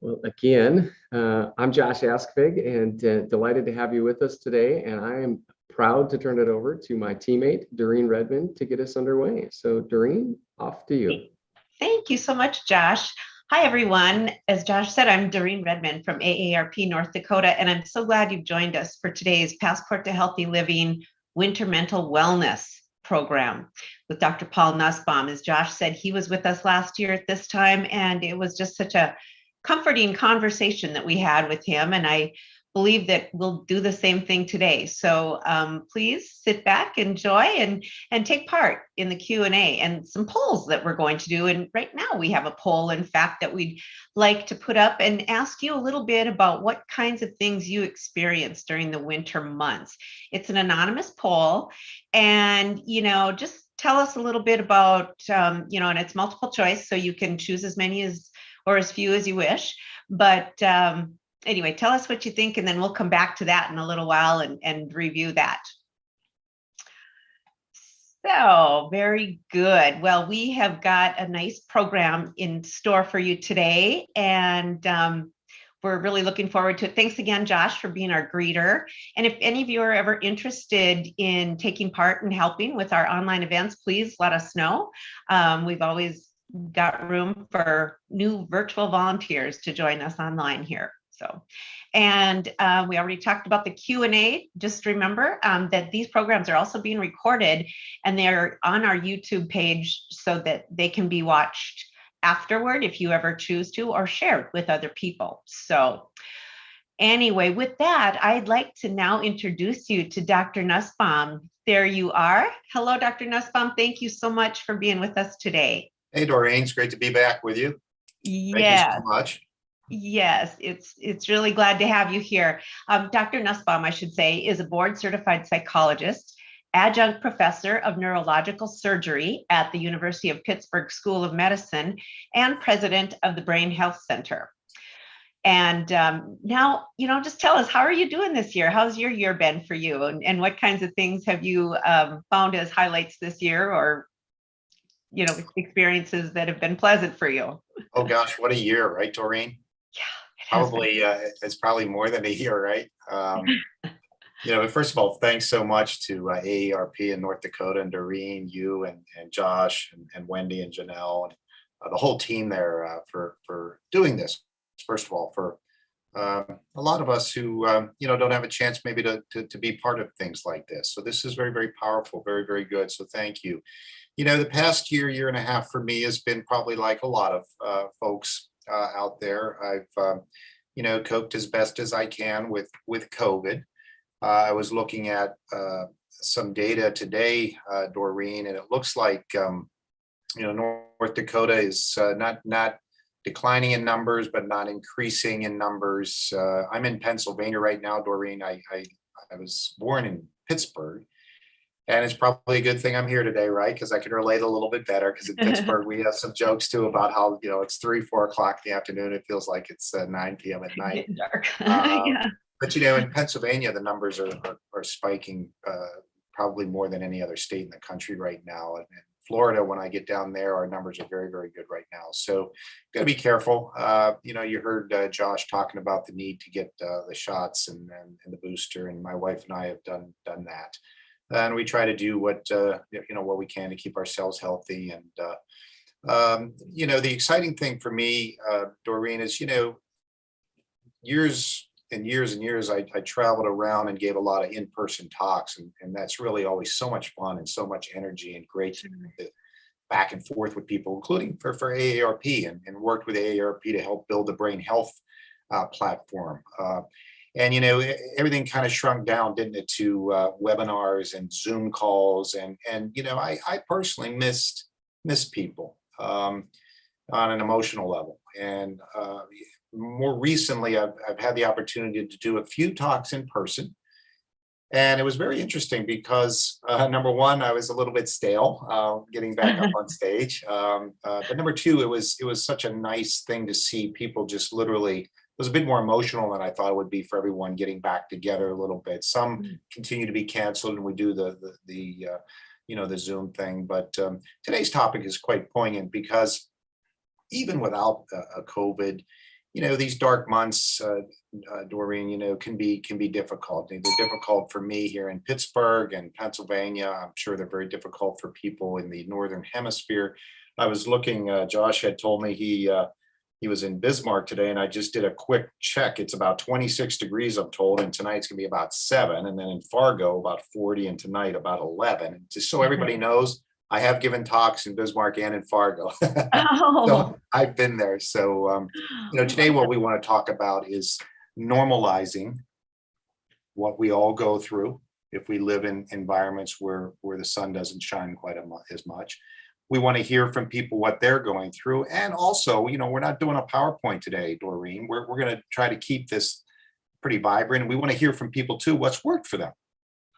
Well, again, I'm Josh Askvig and delighted to have you with us today. And I am proud to turn it over to my teammate, Doreen Redmond, to get us underway. So Doreen, off to you. Thank you so much, Josh. Hi, everyone. As Josh said, I'm Doreen Redmond from AARP North Dakota, and I'm so glad you've joined us for today's Passport to Healthy Living Winter Mental Wellness program with Dr. Paul Nussbaum. As Josh said, he was with us last year at this time, and it was just such a comforting conversation that we had with him. And I believe that we'll do the same thing today. So please sit back, enjoy, and take part in the Q&A and some polls that we're going to do. And right now we have a poll, in fact, that we'd like to put up and ask you a little bit about what kinds of things you experience during the winter months. It's an anonymous poll, and just tell us a little bit about, and it's multiple choice, so you can choose as many as or as few as you wish. But anyway, tell us what you think, and then we'll come back to that in a little while and review that. So very good. Well, we have got a nice program in store for you today, and we're really looking forward to it. Thanks again, Josh, for being our greeter. And if any of you are ever interested in taking part and helping with our online events, please let us know. We've always got room for new virtual volunteers to join us online here. So, and we already talked about the Q&A. Just remember that these programs are also being recorded, and they're on our YouTube page so that they can be watched afterward if you ever choose to, or shared with other people. So anyway, with that, I'd like to now introduce you to Dr. Nussbaum. There you are. Hello, Dr. Nussbaum. Thank you so much for being with us today. Hey, Doreen, it's great to be back with you. Yeah. Thank you so much. Yes, it's really glad to have you here. Dr. Nussbaum, I should say, is a board-certified psychologist, adjunct professor of neurological surgery at the University of Pittsburgh School of Medicine, and president of the Brain Health Center. And now, just tell us, how are you doing this year? How's your year been for you? And what kinds of things have you found as highlights this year, or experiences that have been pleasant for you? Oh gosh, what a year, right, Doreen? Yeah, Probably it's probably more than a year, right? But first of all, thanks so much to AARP in North Dakota, and Doreen, you and Josh and Wendy and Janelle, and the whole team there for doing this. First of all, for a lot of us who don't have a chance maybe to be part of things like this. So this is very, very powerful, very, very good. So thank you. The past year and a half for me has been probably like a lot of folks out there. I've coped as best as I can with COVID. I was looking at some data today, Doreen, and it looks like North Dakota is not declining in numbers, but not increasing in numbers. I'm in Pennsylvania right now, Doreen. I was born in Pittsburgh. And it's probably a good thing I'm here today, right? Because I can relate a little bit better, because in Pittsburgh, we have some jokes too about how, it's 3-4 o'clock in the afternoon. It feels like it's 9 p.m. at night. Dark. Yeah. But, in Pennsylvania, the numbers are spiking probably more than any other state in the country right now. And Florida, when I get down there, our numbers are very, very good right now. So got to be careful. You heard Josh talking about the need to get the shots and the booster. And my wife and I have done that. And we try to do what we can to keep ourselves healthy. And the exciting thing for me, Doreen, is years and years I traveled around and gave a lot of in-person talks, and that's really always so much fun and so much energy, and great to back and forth with people, including for AARP, and worked with AARP to help build the brain health platform. And everything kind of shrunk down, didn't it, to webinars and Zoom calls, and I personally missed people on an emotional level. And more recently, I've had the opportunity to do a few talks in person, and it was very interesting because number one, I was a little bit stale getting back up on stage, but number two, it was such a nice thing to see people just literally. It was a bit more emotional than I thought it would be for everyone getting back together a little bit. Some continue to be canceled, and we do the Zoom thing. But today's topic is quite poignant, because even without a COVID, these dark months, Doreen, can be difficult. They're difficult for me here in Pittsburgh and Pennsylvania. I'm sure they're very difficult for people in the Northern Hemisphere. I was looking, Josh had told me he was in Bismarck today, and I just did a quick check. It's about 26 degrees, I'm told, and tonight's gonna be about 7. And then in Fargo, about 40, and tonight about 11. And just so everybody knows, I have given talks in Bismarck and in Fargo. Oh, So I've been there. So, today what we want to talk about is normalizing what we all go through if we live in environments where the sun doesn't shine quite as much. We want to hear from people what they're going through. And also, we're not doing a PowerPoint today, Doreen. We're going to try to keep this pretty vibrant. And we want to hear from people too, what's worked for them,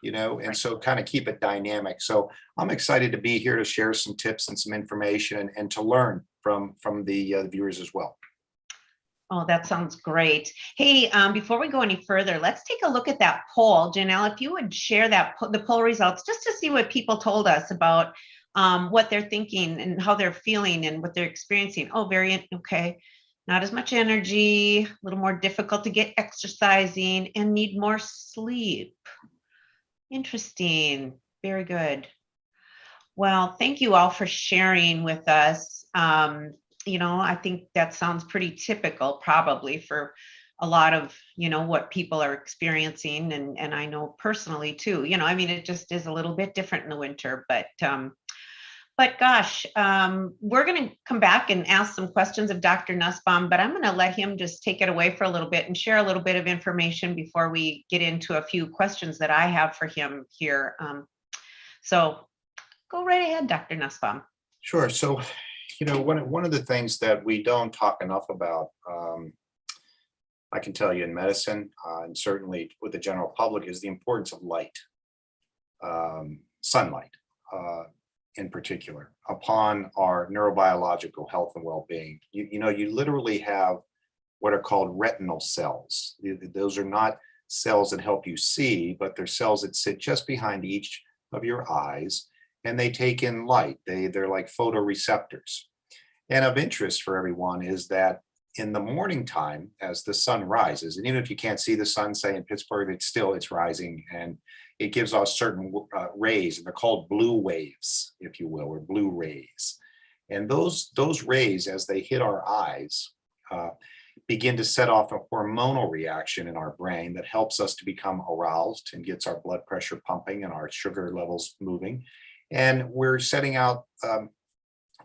and so kind of keep it dynamic. So I'm excited to be here to share some tips and some information and to learn from the viewers as well. Oh, that sounds great. Hey, before we go any further, let's take a look at that poll. Janelle, if you would share the poll results just to see what people told us about what they're thinking and how they're feeling and what they're experiencing. Oh, okay. Not as much energy, a little more difficult to get exercising, and need more sleep. Interesting. Very good. Well, thank you all for sharing with us. I think that sounds pretty typical probably for a lot of, what people are experiencing. And I know personally too, it just is a little bit different in the winter, but gosh, we're going to come back and ask some questions of Dr. Nussbaum, but I'm going to let him just take it away for a little bit and share a little bit of information before we get into a few questions that I have for him here. So go right ahead, Dr. Nussbaum. Sure. So, one of the things that we don't talk enough about, I can tell you in medicine, and certainly with the general public, is the importance of light, sunlight in particular, upon our neurobiological health and well-being. You literally have what are called retinal cells. Those are not cells that help you see, but they're cells that sit just behind each of your eyes, and they take in light. They're like photoreceptors. And of interest for everyone is that in the morning time, as the sun rises, and even if you can't see the sun, say in Pittsburgh, it's rising, and it gives off certain rays, and they're called blue waves, if you will, or blue rays. And those rays, as they hit our eyes, begin to set off a hormonal reaction in our brain that helps us to become aroused and gets our blood pressure pumping and our sugar levels moving. And we're setting out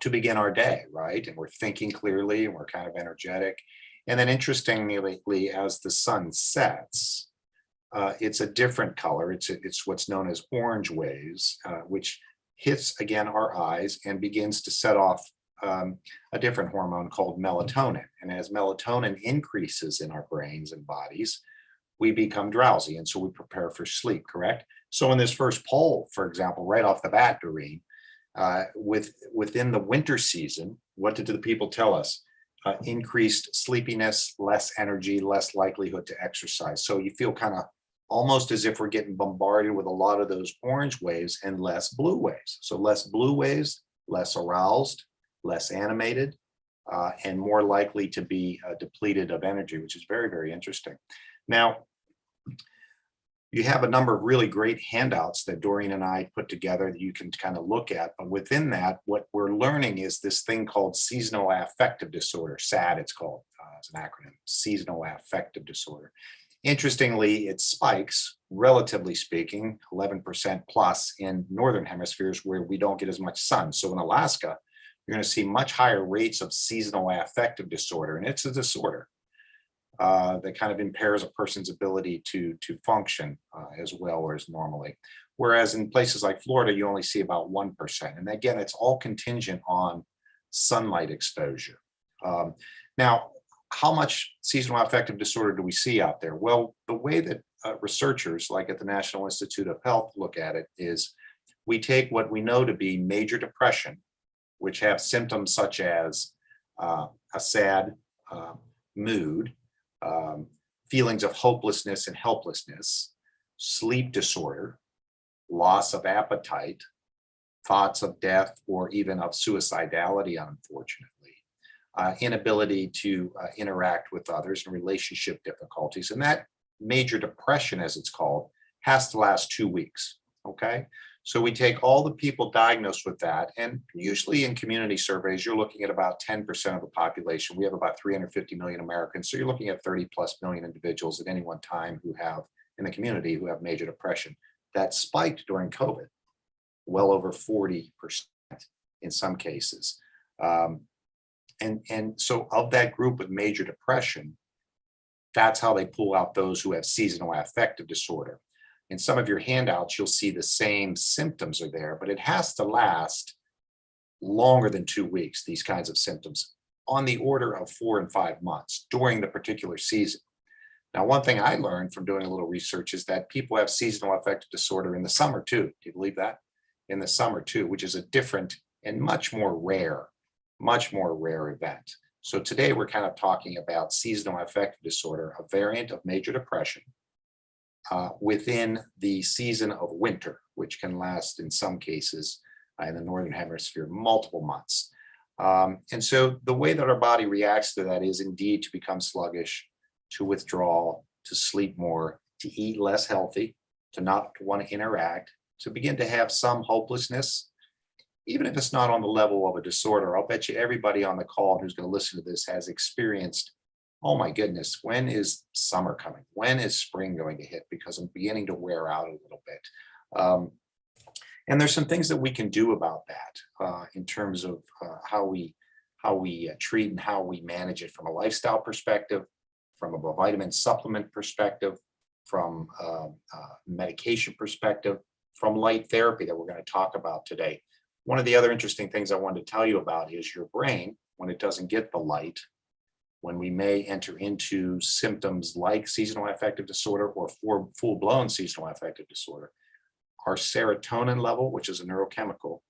to begin our day, right? And we're thinking clearly, and we're kind of energetic. And then interestingly, as the sun sets, it's a different color. It's what's known as orange waves, which hits again our eyes and begins to set off a different hormone called melatonin. And as melatonin increases in our brains and bodies, we become drowsy. And so we prepare for sleep, correct? So in this first poll, for example, right off the bat, Doreen, within the winter season, what did the people tell us? Increased sleepiness, less energy, less likelihood to exercise. So you feel kind of almost as if we're getting bombarded with a lot of those orange waves and less blue waves. So less blue waves, less aroused, less animated, and more likely to be depleted of energy, which is very, very interesting. Now, you have a number of really great handouts that Doreen and I put together that you can kind of look at. But within that, what we're learning is this thing called seasonal affective disorder, SAD it's called, as an acronym, seasonal affective disorder. Interestingly, it spikes, relatively speaking, 11% plus in northern hemispheres where we don't get as much sun. So in Alaska, you're going to see much higher rates of seasonal affective disorder, and it's a disorder that kind of impairs a person's ability to function as well or as normally. Whereas in places like Florida, you only see about 1%. And again, it's all contingent on sunlight exposure. Now, how much seasonal affective disorder do we see out there? Well, the way that researchers like at the National Institute of Health look at it is we take what we know to be major depression, which have symptoms such as a sad mood, feelings of hopelessness and helplessness, sleep disorder, loss of appetite, thoughts of death or even of suicidality, unfortunately, inability to interact with others, and relationship difficulties. And that major depression, as it's called, has to last 2 weeks. Okay. So we take all the people diagnosed with that, and usually in community surveys, you're looking at about 10% of the population. We have about 350 million Americans. So you're looking at 30 plus million individuals at any one time who have, in the community, who have major depression. That spiked during COVID, well over 40% in some cases. And so of that group with major depression, that's how they pull out those who have seasonal affective disorder. In some of your handouts, you'll see the same symptoms are there, but it has to last longer than 2 weeks, these kinds of symptoms, on the order of 4 and 5 months during the particular season. Now, one thing I learned from doing a little research is that people have seasonal affective disorder in the summer too. Do you believe that? In the summer too, which is a different and much more rare event. So today we're kind of talking about seasonal affective disorder, a variant of major depression, within the season of winter, which can last in some cases in the Northern Hemisphere multiple months. And so the way that our body reacts to that is indeed to become sluggish, to withdraw, to sleep more, to eat less healthy, to not want to interact, to begin to have some hopelessness. Even if it's not on the level of a disorder, I'll bet you everybody on the call who's going to listen to this has experienced, oh my goodness, when is summer coming? When is spring going to hit? Because I'm beginning to wear out a little bit. And there's some things that we can do about that in terms of how we treat and how we manage it from a lifestyle perspective, from a vitamin supplement perspective, from a medication perspective, from light therapy that we're going to talk about today. One of the other interesting things I wanted to tell you about is your brain, when it doesn't get the light, when we may enter into symptoms like seasonal affective disorder or full-blown seasonal affective disorder, our serotonin level, which is a neurochemical,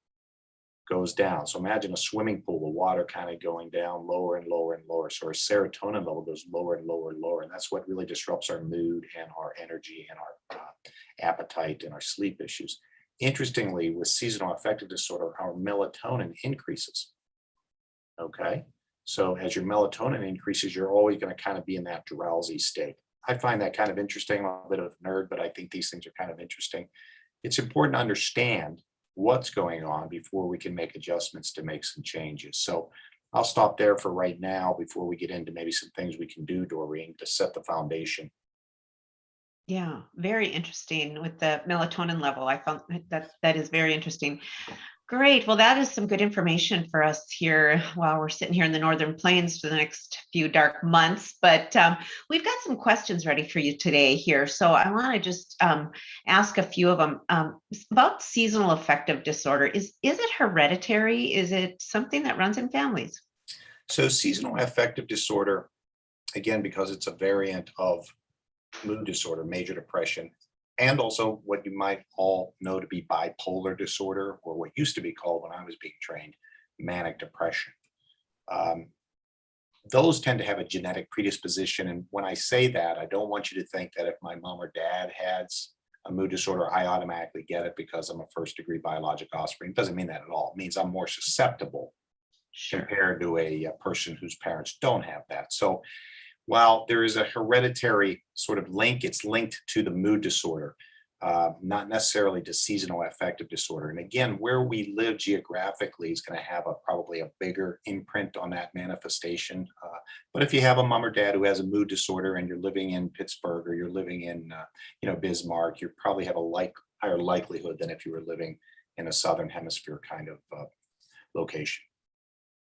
goes down. So imagine a swimming pool, the water kind of going down lower and lower and lower. So our serotonin level goes lower and lower and lower. And that's what really disrupts our mood and our energy and our appetite and our sleep issues. Interestingly, with seasonal affective disorder, our melatonin increases. Okay. So as your melatonin increases, you're always going to kind of be in that drowsy state. I find that kind of interesting. I'm a bit of a nerd, but I think these things are kind of interesting. It's important to understand what's going on before we can make adjustments to make some changes. So I'll stop there for right now before we get into maybe some things we can do, Doreen, to set the foundation. Yeah, very interesting with the melatonin level. I found that is very interesting. Great. Well, that is some good information for us here while we're sitting here in the Northern Plains for the next few dark months. But we've got some questions ready for you today here. So I want to just ask a few of them about seasonal affective disorder. Is it hereditary? Is it something that runs in families? So seasonal affective disorder, again, because it's a variant of mood disorder, major depression, and also what you might all know to be bipolar disorder, or what used to be called when I was being trained, manic depression. Those tend to have a genetic predisposition. And when I say that, I don't want you to think that if my mom or dad has a mood disorder, I automatically get it because I'm a first-degree biologic offspring. It doesn't mean that at all. It means I'm more susceptible compared to a person whose parents don't have that. So while there is a hereditary sort of link, it's linked to the mood disorder, not necessarily to seasonal affective disorder. And again, where we live geographically is going to have probably a bigger imprint on that manifestation. But if you have a mom or dad who has a mood disorder and you're living in Pittsburgh or you're living in Bismarck, you probably have a higher likelihood than if you were living in a Southern Hemisphere kind of location.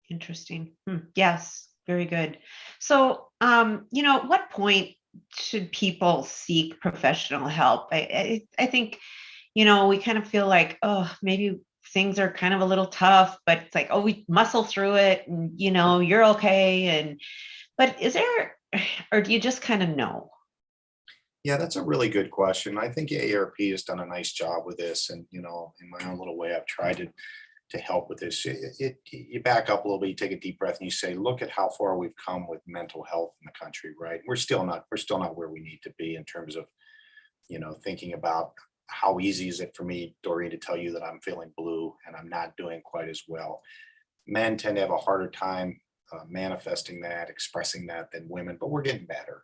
Interesting. Yes. Very good. So, what point should people seek professional help? I think, we kind of feel like, oh, maybe things are kind of a little tough, but it's like, oh, we muscle through it and, you're okay. But is there, or do you just kind of know? Yeah, that's a really good question. I think AARP has done a nice job with this. And, in my own little way, I've tried to help with this. You back up a little bit, you take a deep breath and you say, look at how far we've come with mental health in the country, right? We're still not where we need to be in terms of, thinking about how easy is it for me, Doreen, to tell you that I'm feeling blue and I'm not doing quite as well. Men tend to have a harder time manifesting that, expressing that than women, but we're getting better.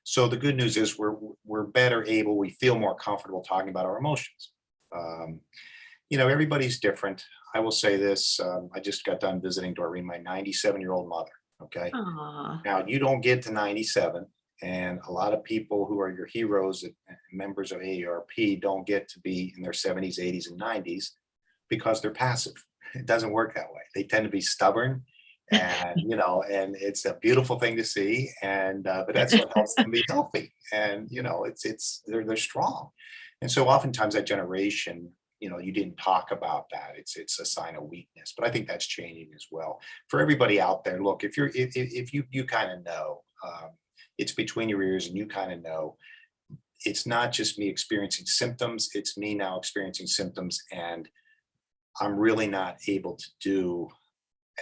So the good news is we're better able, we feel more comfortable talking about our emotions. Um, everybody's different. I will say this, I just got done visiting Doreen, my 97-year-old mother. Okay. Aw. Now you don't get to 97, and a lot of people who are your heroes and members of AARP don't get to be in their 70s, 80s, and 90s because they're passive. It doesn't work that way. They tend to be stubborn, and and it's a beautiful thing to see. And but that's what helps them be healthy. And they're strong. And so oftentimes that generation, you didn't talk about that. It's a sign of weakness, but I think that's changing as well. For everybody out there, look, if you kind of know, it's between your ears, and you kind of know, it's not just me experiencing symptoms, it's me now experiencing symptoms, and I'm really not able to do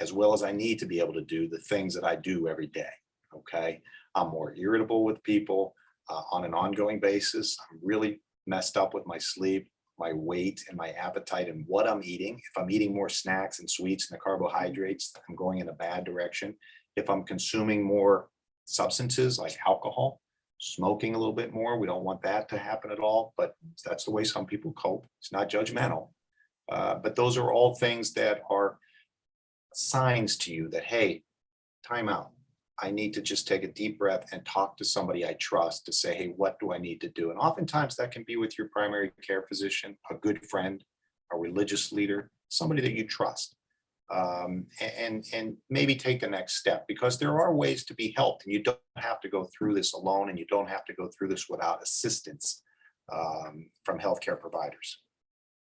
as well as I need to be able to do the things that I do every day. Okay. I'm more irritable with people on an ongoing basis. I'm really messed up with my sleep, my weight, and my appetite, and what I'm eating. If I'm eating more snacks and sweets and the carbohydrates, I'm going in a bad direction. If I'm consuming more substances like alcohol, smoking a little bit more, we don't want that to happen at all, but that's the way some people cope. It's not judgmental. But those are all things that are signs to you that, hey, time out. I need to just take a deep breath and talk to somebody I trust to say, hey, what do I need to do? And oftentimes that can be with your primary care physician, a good friend, a religious leader, somebody that you trust. And maybe take the next step, because there are ways to be helped, and you don't have to go through this alone, and you don't have to go through this without assistance from healthcare providers.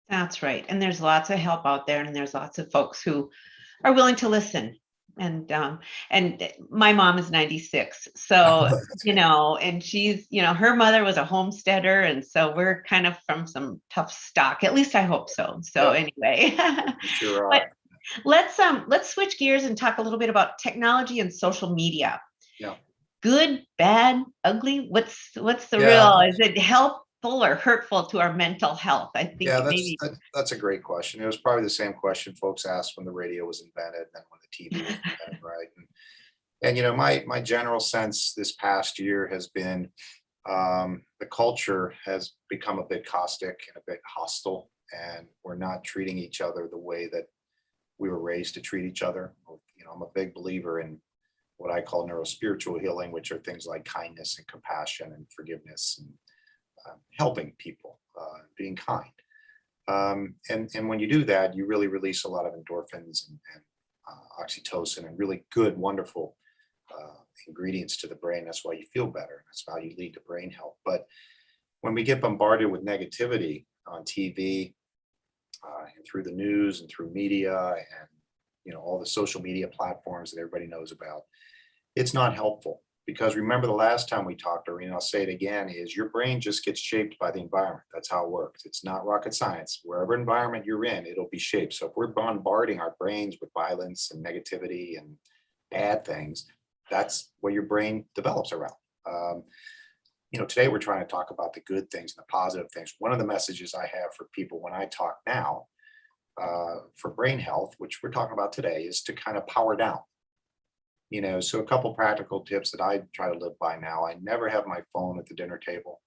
That's right. And there's lots of help out there, and there's lots of folks who are willing to listen. And my mom is 96. So, and she's, her mother was a homesteader. And so we're kind of from some tough stock. At least I hope so. So anyway, Sure but are. let's switch gears and talk a little bit about technology and social media. Yeah. Good, bad, ugly. What's the Yeah. real? Is it helpful or hurtful to our mental health? I think Yeah, maybe. that's a great question. It was probably the same question folks asked when the radio was invented, and then when the TV was invented, right? And my general sense this past year has been the culture has become a bit caustic and a bit hostile, and we're not treating each other the way that we were raised to treat each other. I'm a big believer in what I call neurospiritual healing, which are things like kindness and compassion and forgiveness and helping people, being kind. And when you do that, you really release a lot of endorphins and oxytocin and really good, wonderful ingredients to the brain. That's why you feel better. That's how you lead to brain health. But when we get bombarded with negativity on TV and through the news and through media and all the social media platforms that everybody knows about, it's not helpful. Because remember the last time we talked, Doreen, I'll say it again, is your brain just gets shaped by the environment. That's how it works. It's not rocket science. Wherever environment you're in, it'll be shaped. So if we're bombarding our brains with violence and negativity and bad things, that's what your brain develops around. Today we're trying to talk about the good things and the positive things. One of the messages I have for people when I talk now for brain health, which we're talking about today, is to kind of power down. So a couple practical tips that I try to live by now. I never have my phone at the dinner table.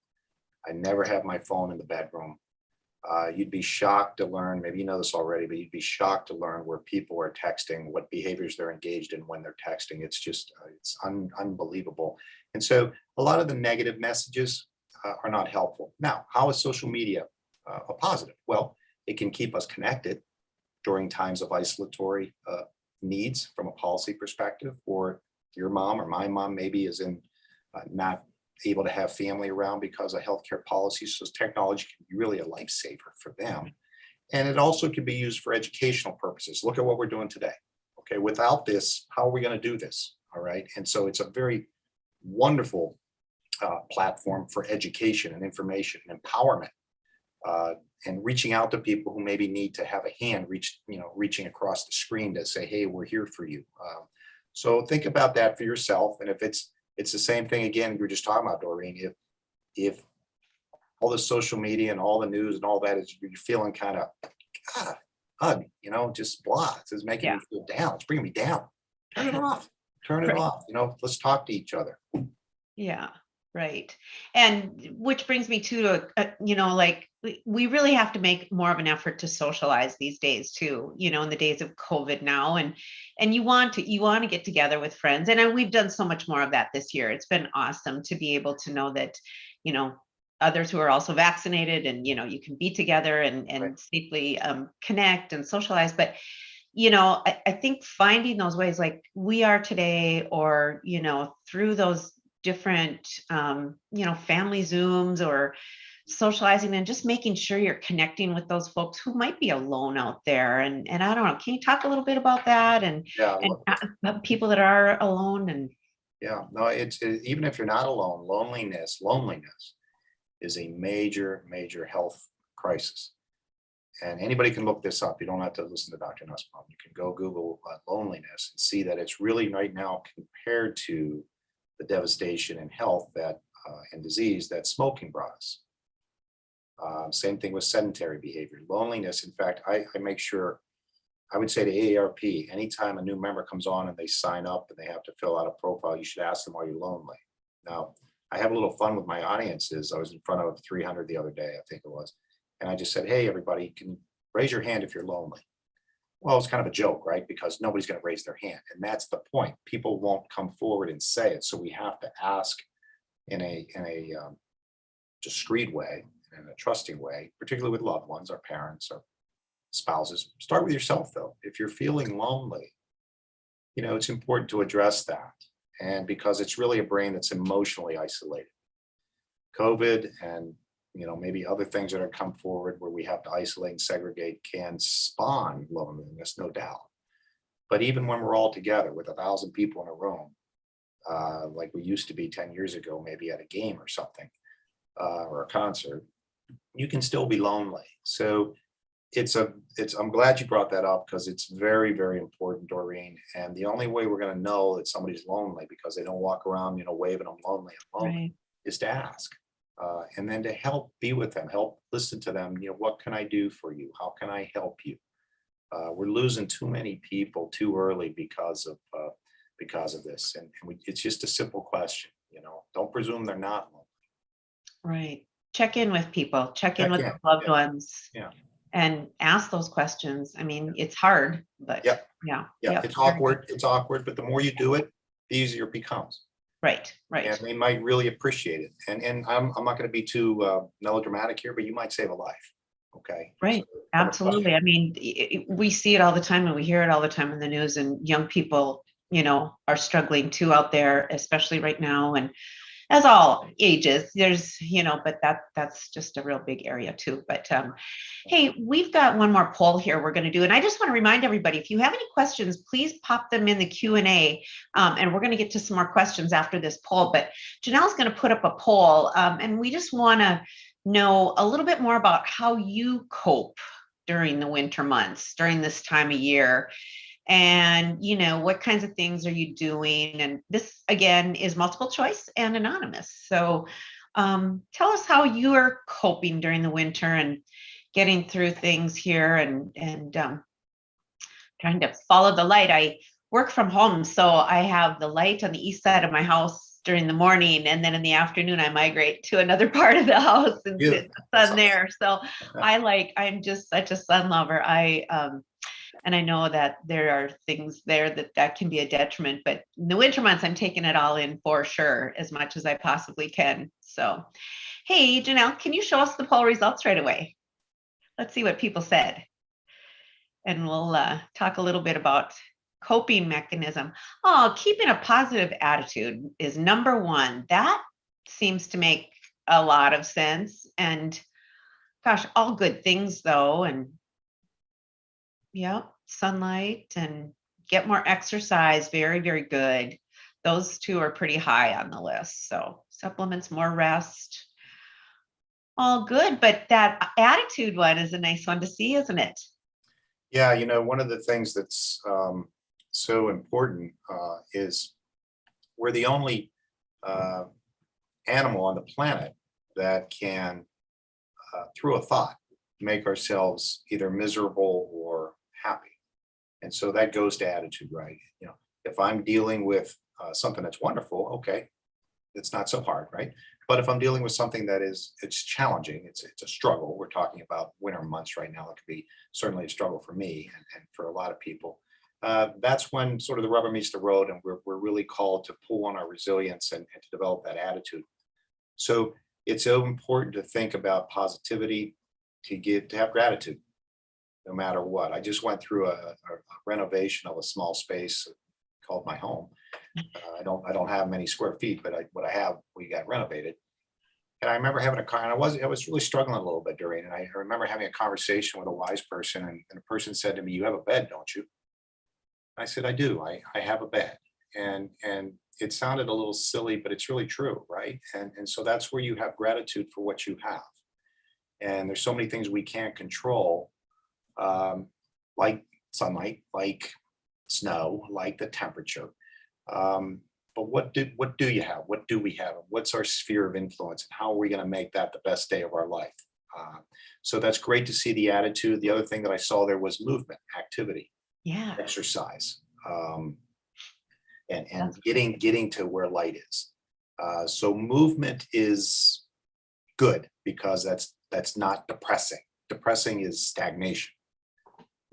I never have my phone in the bedroom. You'd be shocked to learn, maybe you know this already, but you'd be shocked to learn where people are texting, what behaviors they're engaged in when they're texting. It's just, it's unbelievable. And so a lot of the negative messages are not helpful. Now, how is social media a positive? Well, it can keep us connected during times of isolatory needs from a policy perspective, or your mom or my mom maybe is in not able to have family around because of healthcare policies. So technology can be really a lifesaver for them. And it also can be used for educational purposes. Look at what we're doing today. Okay, without this, how are we going to do this? All right. And so it's a very wonderful platform for education and information and empowerment. And reaching out to people who maybe need to have a hand reaching across the screen to say, hey, we're here for you. So think about that for yourself. And if it's the same thing, again, we were just talking about, Doreen, if all the social media and all the news and all that is, you're feeling kind of, just blah, it's making me feel down. It's bringing me down. Turn it off. Turn it Right. off. Let's talk to each other. Yeah, right. And which brings me to, like we really have to make more of an effort to socialize these days too, in the days of COVID now. And you want to get together with friends. And we've done so much more of that this year. It's been awesome to be able to know that, others who are also vaccinated and, you can be together and Right. safely connect and socialize. But I think finding those ways like we are today, or, through those different, family Zooms or socializing and just making sure you're connecting with those folks who might be alone out there. And I don't know, can you talk a little bit about that Yeah. and people that are alone and Yeah. No, even if you're not alone, loneliness is a major, major health crisis. And anybody can look this up. You don't have to listen to Dr. Nussbaum. You can go Google loneliness and see that it's really right now compared to the devastation in health and disease that smoking brought us. Same thing with sedentary behavior. Loneliness, in fact, I make sure, I would say to AARP, anytime a new member comes on and they sign up and they have to fill out a profile, you should ask them, are you lonely? Now, I have a little fun with my audiences. I was in front of 300 the other day, I think it was. And I just said, hey, everybody, can raise your hand if you're lonely. Well, it's kind of a joke, right? Because nobody's going to raise their hand. And that's the point. People won't come forward and say it. So we have to ask in a discreet way, in a trusting way, particularly with loved ones, our parents, our spouses. Start with yourself, though. If you're feeling lonely, it's important to address that. And because it's really a brain that's emotionally isolated. COVID and maybe other things that have come forward where we have to isolate and segregate can spawn loneliness, no doubt. But even when we're all together with 1,000 people in a room, like we used to be 10 years ago, maybe at a game or something, or a concert, you can still be lonely. So I'm glad you brought that up because it's very, very important, Doreen. And the only way we're going to know that somebody's lonely because they don't walk around, waving I'm lonely, right. is to ask. And then to help be with them, help listen to them. What can I do for you? How can I help you? We're losing too many people too early because of this. And it's just a simple question. Don't presume they're not lonely. Right. Check in with people, check in with in, the loved yeah. ones. Yeah. And ask those questions. I mean, it's hard, but Yeah. yeah. It's awkward. It's awkward, but the more you do it, the easier it becomes. Right. And they might really appreciate it. And I'm not going to be too melodramatic here, but you might save a life. Okay. Right. So, Absolutely. I mean, we see it all the time and we hear it all the time in the news, and young people, are struggling too out there, especially right now. And as all ages, there's, but that's just a real big area too. But hey, we've got one more poll here we're going to do. And I just want to remind everybody, if you have any questions, please pop them in the Q&A. And we're going to get to some more questions after this poll. But Janelle's going to put up a poll. And we just want to know a little bit more about how you cope during the winter months, during this time of year. And, what kinds of things are you doing? And this, again, is multiple choice and anonymous. So tell us how you are coping during the winter and getting through things here and trying to follow the light. I work from home, so I have the light on the east side of my house during the morning, and then in the afternoon I migrate to another part of the house and sit in the sun there. So I'm just such a sun lover. And I know that there are things there that can be a detriment, but in the winter months, I'm taking it all in for sure, as much as I possibly can. So, hey, Janelle, can you show us the poll results right away? Let's see what people said. And we'll talk a little bit about coping mechanism. Oh, keeping a positive attitude is number one. That seems to make a lot of sense. And gosh, all good things though. And yeah, sunlight and get more exercise. Very, very good. Those two are pretty high on the list. So supplements, more rest. All good. But that attitude one is a nice one to see, isn't it? Yeah. One of the things that's so important is we're the only animal on the planet that can, through a thought, make ourselves either miserable or happy. And so that goes to attitude, right? If I'm dealing with something that's wonderful, okay, it's not so hard, right? But if I'm dealing with something that it's challenging, it's a struggle. We're talking about winter months right now. It could be certainly a struggle for me and for a lot of people. That's when sort of the rubber meets the road, and we're really called to pull on our resilience and to develop that attitude. So it's so important to think about positivity, to have gratitude, no matter what. I just went through a renovation of a small space called my home. I don't have many square feet, but what I have, we got renovated. And I remember having and I was really struggling a little bit during, and I remember having a conversation with a wise person, and the person said to me, "You have a bed, don't you?" I said, "I do. I have a bed." And it sounded a little silly, but it's really true, right? And so that's where you have gratitude for what you have. And there's so many things we can't control, like sunlight, like snow, like the temperature. But what do you have? What do we have? What's our sphere of influence? And how are we going to make that the best day of our life? So that's great to see the attitude. The other thing that I saw there was movement, activity, Yeah. exercise, and That's getting to where light is. So movement is good because that's not depressing. Depressing is stagnation.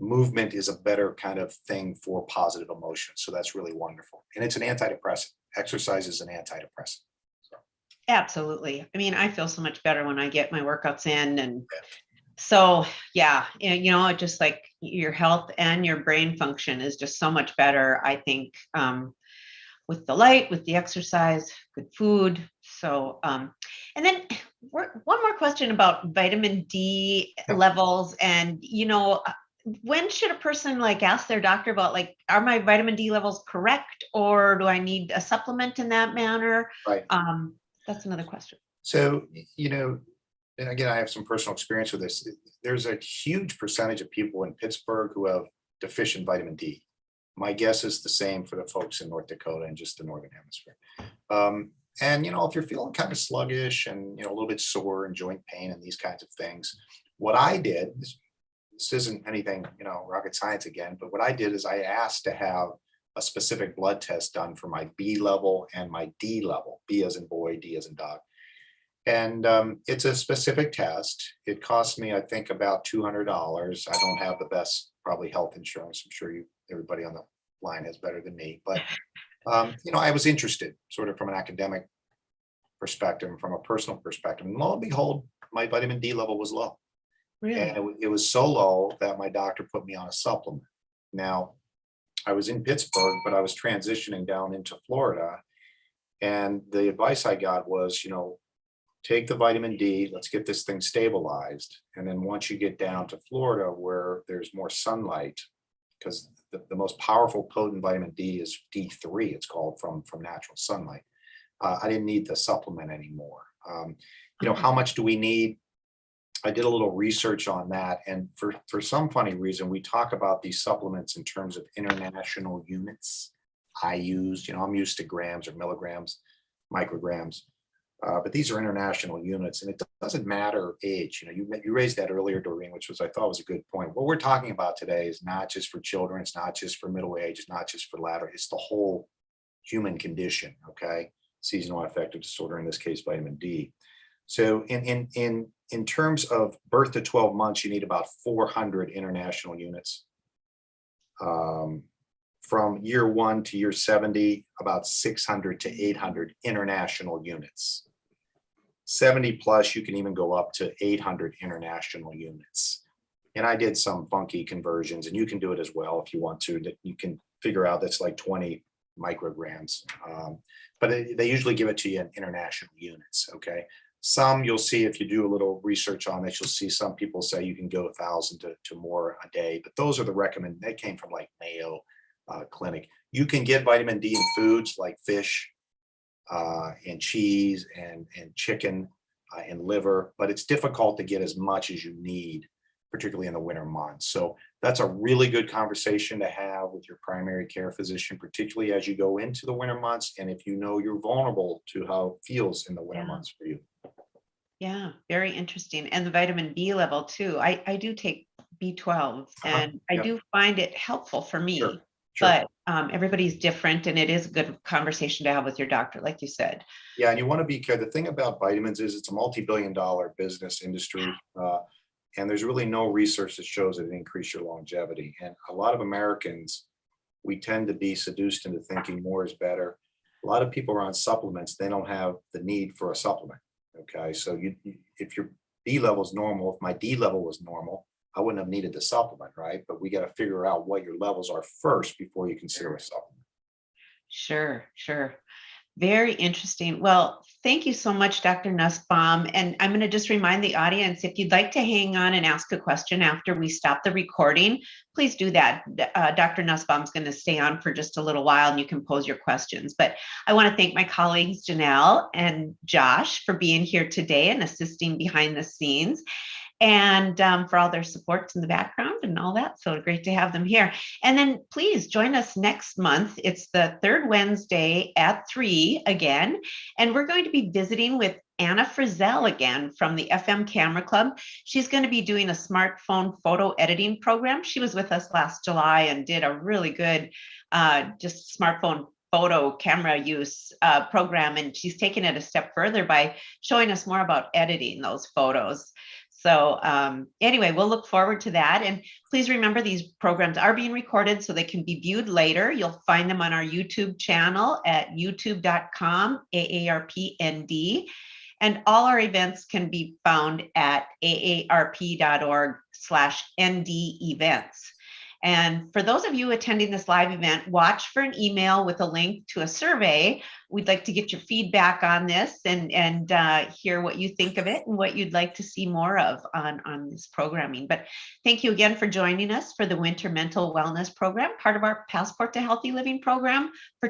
Movement is a better kind of thing for positive emotion. So that's really wonderful. And it's an antidepressant. Exercise is an antidepressant. So, Absolutely. I mean, I feel so much better when I get my workouts in. And so, yeah, just like your health and your brain function is just so much better, I think, with the light, with the exercise, good food. So, and then one more question about vitamin D levels. And, when should a person like ask their doctor about like, are my vitamin D levels correct, or do I need a supplement in that manner? right. That's another question. So, and again, I have some personal experience with this. There's a huge percentage of people in Pittsburgh who have deficient vitamin D. My guess is the same for the folks in North Dakota and just the Northern Hemisphere. And, if you're feeling kind of sluggish and, a little bit sore and joint pain and these kinds of things, what I did, this isn't anything, rocket science again, but what I did is I asked to have a specific blood test done for my B level and my D level, B as in boy, D as in dog. And it's a specific test. It cost me, I think, about $200. I don't have the best, probably, health insurance. I'm sure everybody on the line has better than me. But, I was interested sort of from an academic perspective and from a personal perspective. And lo and behold, my vitamin D level was low. Really? And it was so low that my doctor put me on a supplement. Now, I was in Pittsburgh, but I was transitioning down into Florida. And the advice I got was, take the vitamin D, let's get this thing stabilized. And then once you get down to Florida where there's more sunlight, because the most powerful potent vitamin D is D3, it's called, from natural sunlight. I didn't need the supplement anymore. How much do we need? I did a little research on that. And for some funny reason, we talk about these supplements in terms of international units. I'm used to grams or milligrams, micrograms. But these are international units, and it doesn't matter age. You raised that earlier, Doreen, which I thought was a good point. What we're talking about today is not just for children, it's not just for middle age, it's not just for latter, it's the whole human condition. Okay, seasonal affective disorder, in this case, vitamin D. So in terms of birth to 12 months, you need about 400 international units. From year 1 to year 70, about 600 to 800 international units. 70 plus, you can even go up to 800 international units. And I did some funky conversions, and you can do it as well if you want to. That you can figure out that's like 20 micrograms. But they usually give it to you in international units, okay? Some you'll see, if you do a little research on it, you'll see some people say you can go 1,000 to more a day, but those are the recommended. They came from like Mayo Clinic. You can get vitamin D in foods like fish and cheese and chicken and liver, but it's difficult to get as much as you need, particularly in the winter months. So that's a really good conversation to have with your primary care physician, particularly as you go into the winter months, and if you're vulnerable to how it feels in the winter months for you. Yeah, very interesting. And the vitamin B level too. I do take B12, and I do find it helpful for me. Sure. But everybody's different, and it is a good conversation to have with your doctor, like you said. Yeah, and you want to be careful. The thing about vitamins is it's a multi-billion-dollar business industry. And there's really no research that shows that it increase your longevity. And a lot of Americans, we tend to be seduced into thinking more is better. A lot of people are on supplements, they don't have the need for a supplement. Okay, so if your B level is normal, if my D level was normal, I wouldn't have needed the supplement, right? But we got to figure out what your levels are first before you consider a supplement. Sure, sure. Very interesting. Well, thank you so much, Dr. Nussbaum. And I'm going to just remind the audience, if you'd like to hang on and ask a question after we stop the recording, please do that. Dr. Nussbaum is going to stay on for just a little while and you can pose your questions. But I want to thank my colleagues, Janelle and Josh, for being here today and assisting behind the scenes, and for all their supports in the background and all that. So great to have them here. And then please join us next month. It's the third Wednesday at 3 again. And we're going to be visiting with Anna Frizzell again from the FM Camera Club. She's going to be doing a smartphone photo editing program. She was with us last July and did a really good just smartphone photo camera use program. And she's taken it a step further by showing us more about editing those photos. So anyway, we'll look forward to that. And please remember, these programs are being recorded so they can be viewed later. You'll find them on our YouTube channel at youtube.com/AARPND. And all our events can be found at aarp.org/ND-events. And for those of you attending this live event, watch for an email with a link to a survey. We'd like to get your feedback on this and hear what you think of it and what you'd like to see more of on this programming. But thank you again for joining us for the Winter Mental Wellness Program, part of our Passport to Healthy Living program for